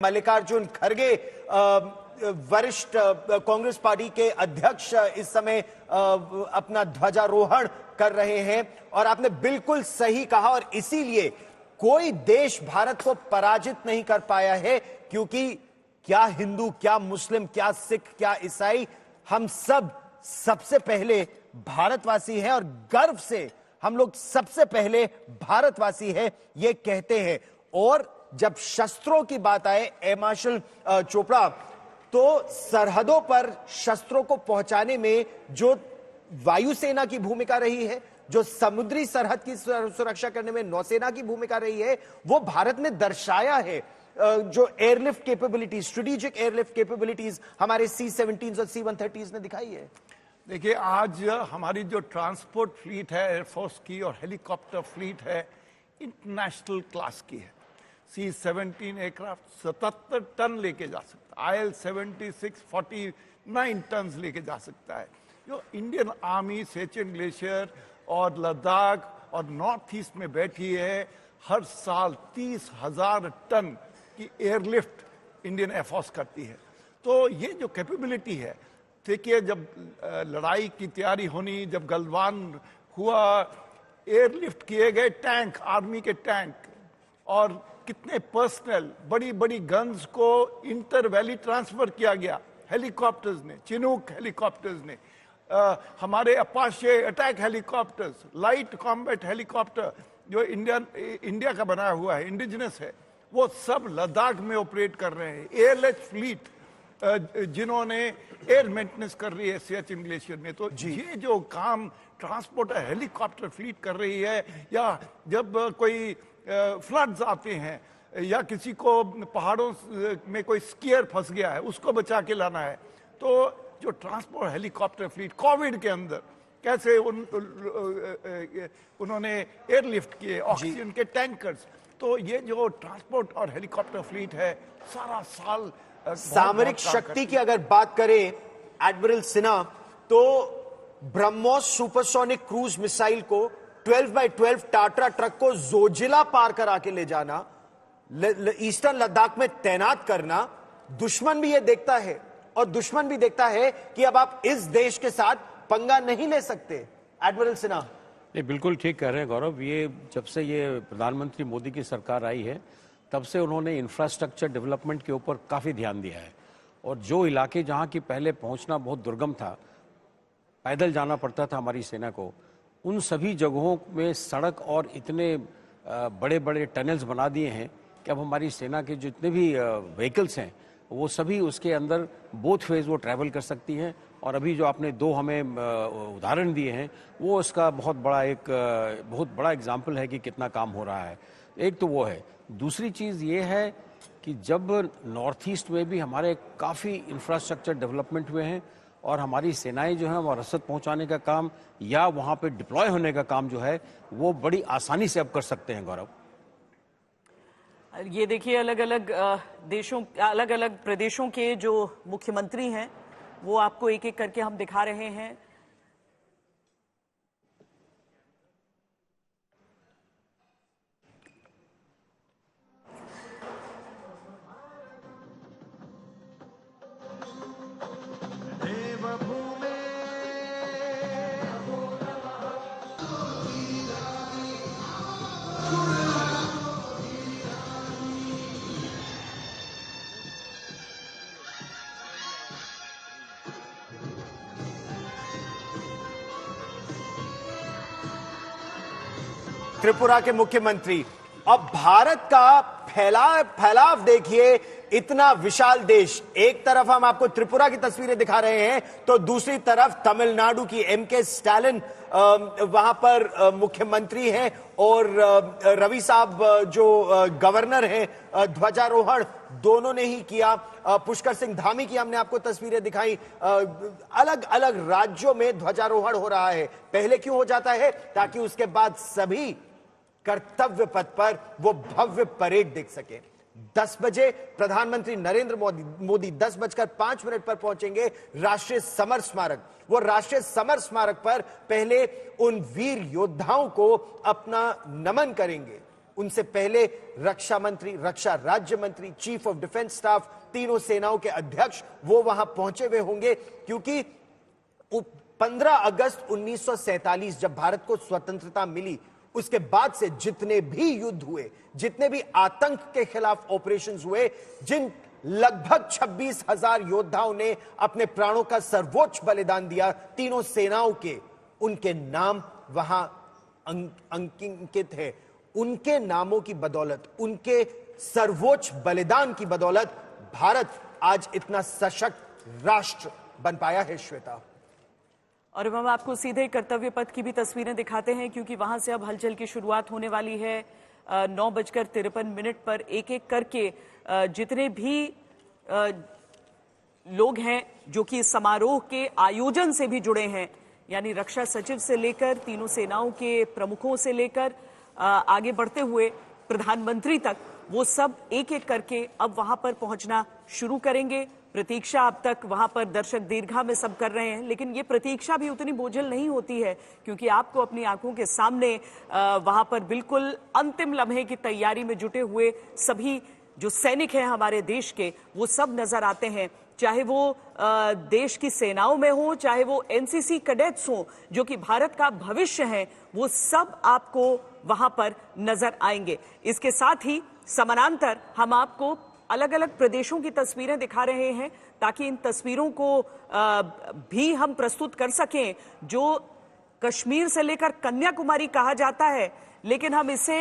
मल्लिकार्जुन खड़गे वरिष्ठ कांग्रेस पार्टी के अध्यक्ष इस समय अपना ध्वजारोहण कर रहे हैं और आपने बिल्कुल सही कहा और इसीलिए कोई देश भारत को पराजित नहीं कर पाया है, क्योंकि क्या हिंदू, क्या मुस्लिम, क्या सिख, क्या ईसाई, हम सब सबसे पहले भारतवासी हैं और गर्व से हम लोग सबसे पहले भारतवासी हैं ये कहते हैं। और जब शस्त्रों की बात आए एयर मार्शल चोपड़ा, तो सरहदों पर शस्त्रों को पहुंचाने में जो वायुसेना की भूमिका रही है, जो समुद्री सरहद की सुरक्षा करने में नौसेना की भूमिका रही है, वो भारत ने दर्शाया है। जो airlift capabilities, strategic airlift capabilities हमारे C-17 और C-130 ने दिखाई है। देखिए, आज हमारी जो ट्रांसपोर्ट फ्लीट है एयरफोर्स की और हेलीकॉप्टर फ्लीट है, इंटरनेशनल क्लास की है। C-17 एयरक्राफ्ट 77 टन लेके जा सकता है, IL-76 49 टन लेके जा सकता है। जो इंडियन आर्मी सियाचिन ग्लेशियर और लद्दाख और नॉर्थ ईस्ट में बैठी है, हर साल 30,000 टन की एयरलिफ्ट इंडियन एयरफोर्स करती है। तो ये जो कैपेबिलिटी है, देखिए जब लड़ाई की तैयारी होनी, जब गलवान हुआ, एयरलिफ्ट किए गए टैंक, आर्मी के टैंक और कितने पर्सनल बड़ी बड़ी गन्स को इंटर वैली ट्रांसफर किया गया हेलीकॉप्टर्स ने, चिनूक हेलीकॉप्टर्स ने, हमारे Apache attack helicopters, light combat helicopter जो इंडिया का बनाया हुआ है, इंडिजिनस है, वो सब लद्दाख में ऑपरेट कर रहे हैं। एयरलेस फ्लीट जिन्होंने एयर मेंटेनेंस कर रही है सियाचिन ग्लेशियर में। तो ये जो काम ट्रांसपोर्ट हेलीकॉप्टर फ्लीट कर रही है, या जब कोई फ्लड्स आते हैं या किसी को पहाड़ों में कोई स्कीयर फंस गया है, उसको बचा के लाना है, तो जो ट्रांसपोर्ट हेलीकॉप्टर फ्लीट कोविड के अंदर कैसे उन्होंने एयरलिफ्ट किए, ऑक्सीजन के टैंकर्स, तो ये जो ट्रांसपोर्ट और हेलीकॉप्टर फ्लीट है सारा साल सामरिक शक्ति की अगर बात करें एडमिरल सिन्हा, तो ब्रह्मोस सुपरसोनिक क्रूज मिसाइल को 12x12 टाटा ट्रक को जोजिला पार करा के ले जाना, ईस्टर्न लद्दाख में तैनात करना, दुश्मन भी ये देखता है और दुश्मन भी देखता है कि अब आप इस देश के साथ पंगा नहीं ले सकते। एडमिरल सिन्हा, नहीं, बिल्कुल ठीक कह रहे हैं गौरव। ये जब से ये प्रधानमंत्री मोदी की सरकार आई है, तब से उन्होंने इंफ्रास्ट्रक्चर डेवलपमेंट के ऊपर काफ़ी ध्यान दिया है। और जो इलाके जहाँ की पहले पहुँचना बहुत दुर्गम था, पैदल जाना पड़ता था हमारी सेना को, उन सभी जगहों में सड़क और इतने बड़े बड़े टनल्स बना दिए हैं कि अब हमारी सेना के जितने भी व्हीकल्स हैं वो सभी उसके अंदर बोथ फेज वो ट्रैवल कर सकती हैं। और अभी जो आपने दो हमें उदाहरण दिए हैं, वो उसका बहुत बड़ा एग्जाम्पल है कि कितना काम हो रहा है। एक तो वो है। दूसरी चीज़ ये है कि जब नॉर्थ ईस्ट में भी हमारे काफ़ी इंफ्रास्ट्रक्चर डेवलपमेंट हुए हैं और हमारी सेनाएं जो हैं वो रसद पहुंचाने का काम या वहाँ पे डिप्लॉय होने का काम जो है वो बड़ी आसानी से अब कर सकते हैं। गौरव, ये देखिए, अलग अलग देशों, अलग अलग प्रदेशों के जो मुख्यमंत्री हैं वो आपको एक एक करके हम दिखा रहे हैं। त्रिपुरा के मुख्यमंत्री। अब भारत का फैलाव देखिए, इतना विशाल देश, एक तरफ हम आपको त्रिपुरा की तस्वीरें दिखा रहे हैं, तो दूसरी तरफ तमिलनाडु की MK स्टालिन वहां पर मुख्यमंत्री हैं और रवि साहब जो गवर्नर हैं, ध्वजारोहण दोनों ने ही किया। पुष्कर सिंह धामी की हमने आपको तस्वीरें दिखाई। अलग अलग राज्यों में ध्वजारोहण हो रहा है। पहले क्यों हो जाता है? ताकि उसके बाद सभी कर्तव्य पथ पर वो भव्य परेड देख सके। 10 बजे प्रधानमंत्री नरेंद्र मोदी 10:05 पर पहुंचेंगे राष्ट्रीय समर स्मारक। वो राष्ट्रीय समर स्मारक पर पहले उन वीर योद्धाओं को अपना नमन करेंगे, उनसे पहले रक्षा मंत्री, रक्षा राज्य मंत्री, चीफ ऑफ डिफेंस स्टाफ, तीनों सेनाओं के अध्यक्ष वो वहां पहुंचे हुए होंगे, क्योंकि 15 अगस्त 1947 जब भारत को स्वतंत्रता मिली, उसके बाद से जितने भी युद्ध हुए, जितने भी आतंक के खिलाफ ऑपरेशंस हुए, जिन लगभग 26,000 योद्धाओं ने अपने प्राणों का सर्वोच्च बलिदान दिया तीनों सेनाओं के, उनके नाम वहां अंकित है। उनके नामों की बदौलत, उनके सर्वोच्च बलिदान की बदौलत भारत आज इतना सशक्त राष्ट्र बन पाया है। श्वेता, और हम आपको सीधे कर्तव्य पथ की भी तस्वीरें दिखाते हैं, क्योंकि वहां से अब हलचल की शुरुआत होने वाली है। 9:53 पर एक एक करके जितने भी लोग हैं जो कि समारोह के आयोजन से भी जुड़े हैं, यानी रक्षा सचिव से लेकर तीनों सेनाओं के प्रमुखों से लेकर आगे बढ़ते हुए प्रधानमंत्री तक, वो सब एक एक करके अब वहां पर पहुंचना शुरू करेंगे। प्रतीक्षा अब तक वहां पर दर्शक दीर्घा में सब कर रहे हैं, लेकिन ये प्रतीक्षा भी उतनी बोझिल नहीं होती है, क्योंकि आपको अपनी आंखों के सामने वहां पर बिल्कुल अंतिम लम्हे की तैयारी में जुटे हुए सभी जो सैनिक हैं हमारे देश के, वो सब नजर आते हैं। चाहे वो देश की सेनाओं में हो, चाहे वो एनसीसी कैडेट्स हो जो कि भारत का भविष्य है, वो सब आपको वहां पर नजर आएंगे। इसके साथ ही समानांतर हम आपको अलग अलग प्रदेशों की तस्वीरें दिखा रहे हैं, ताकि इन तस्वीरों को भी हम प्रस्तुत कर सकें। जो कश्मीर से लेकर कन्याकुमारी कहा जाता है, लेकिन हम इसे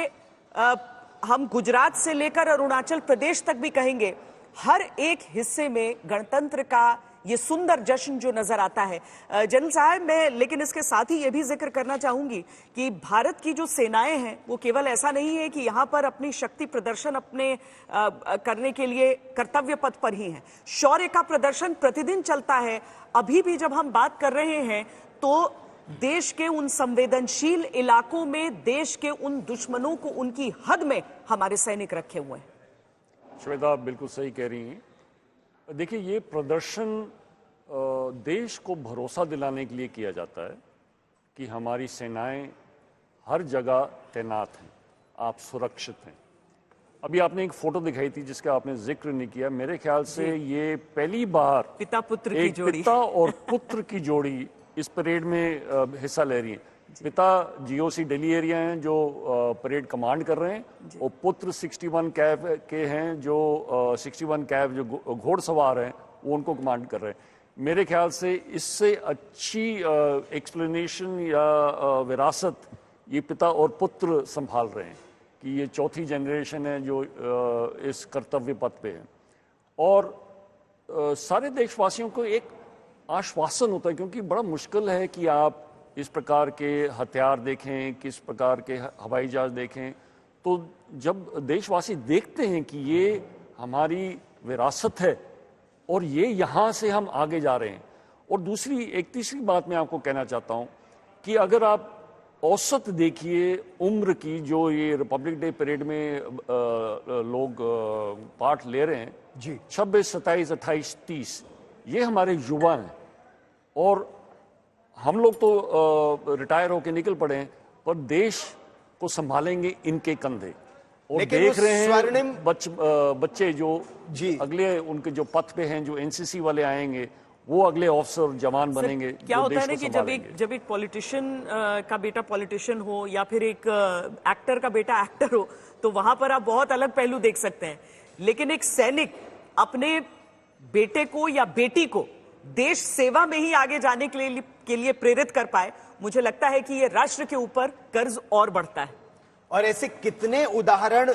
हम गुजरात से लेकर अरुणाचल प्रदेश तक भी कहेंगे। हर एक हिस्से में गणतंत्र का ये सुंदर जश्न जो नजर आता है। जनरल साहब, मैं लेकिन इसके साथ ही ये भी जिक्र करना चाहूंगी कि भारत की जो सेनाएं हैं वो केवल ऐसा नहीं है कि यहाँ पर अपनी शक्ति प्रदर्शन अपने करने के लिए कर्तव्य पथ पर ही है। शौर्य का प्रदर्शन प्रतिदिन चलता है। अभी भी जब हम बात कर रहे हैं तो देश के उन संवेदनशील इलाकों में, देश के उन दुश्मनों को उनकी हद में हमारे सैनिक रखे हुए हैं। श्वेता, आप बिल्कुल सही कह रही हैं। देखिए, ये प्रदर्शन देश को भरोसा दिलाने के लिए किया जाता है कि हमारी सेनाएं हर जगह तैनात हैं, आप सुरक्षित हैं। अभी आपने एक फोटो दिखाई थी जिसका आपने जिक्र नहीं किया। मेरे ख्याल से ये पहली बार पिता पुत्र की जोड़ी, पिता और पुत्र की जोड़ी इस परेड में हिस्सा ले रही है। पिता जीओसी दिल्ली एरिया हैं जो परेड कमांड कर रहे हैं, और पुत्र 61 कैव के हैं जो 61 कैव जो घोड़सवार हैं वो उनको कमांड कर रहे हैं। मेरे ख्याल से इससे अच्छी एक्सप्लेनेशन या विरासत ये पिता और पुत्र संभाल रहे हैं कि ये चौथी जनरेशन है जो इस कर्तव्य पथ पे है। और सारे देशवासियों को एक आश्वासन होता है, क्योंकि बड़ा मुश्किल है कि आप इस प्रकार के हथियार देखें, किस प्रकार के हवाई जहाज देखें। तो जब देशवासी देखते हैं कि ये हमारी विरासत है और ये यहाँ से हम आगे जा रहे हैं। और एक तीसरी बात मैं आपको कहना चाहता हूँ कि अगर आप औसत देखिए उम्र की, जो ये रिपब्लिक डे परेड में लोग पार्ट ले रहे हैं जी, 26, 27, 28, 30, ये हमारे युवा हैं। और हम लोग तो रिटायर होके निकल पड़े हैं, पर देश को संभालेंगे इनके कंधे। और देख रहे हैं बच्चे जो जी अगले उनके जो पथ पे हैं, जो एनसीसी वाले आएंगे, वो अगले ऑफिसर जवान बनेंगे। क्या होता है ना कि जब एक पॉलिटिशियन का बेटा पॉलिटिशियन हो या फिर एक एक्टर का बेटा एक्टर हो, तो वहां पर आप बहुत अलग पहलू देख सकते हैं। लेकिन एक सैनिक अपने बेटे को या बेटी को देश सेवा में ही आगे जाने के लिए प्रेरित कर पाए, मुझे लगता है कि ये राष्ट्र के ऊपर कर्ज और बढ़ता है। और ऐसे कितने उदाहरण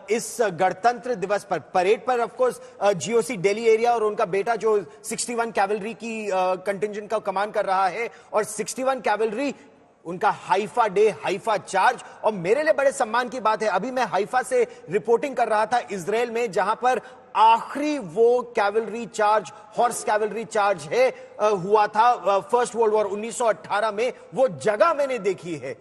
इस गणतंत्र दिवस पर परेड पर, of course GOC Delhi area और उनका बेटा जो 61 कैवलरी की कंटिंजेंट का कमांड कर रहा है, और 61 कैवलरी उनका हाइफा डे, हाइफा चार्ज। और मेरे लिए बड़े सम्मान की बात है, अभी मैं हाइफा से रिपोर्टिंग कर रहा था इजराइल में, जहां पर आखिरी वो cavalry charge, horse cavalry charge है हुआ था फर्स्ट वर्ल्ड वॉर 1918 में, वो जगह मैंने देखी है।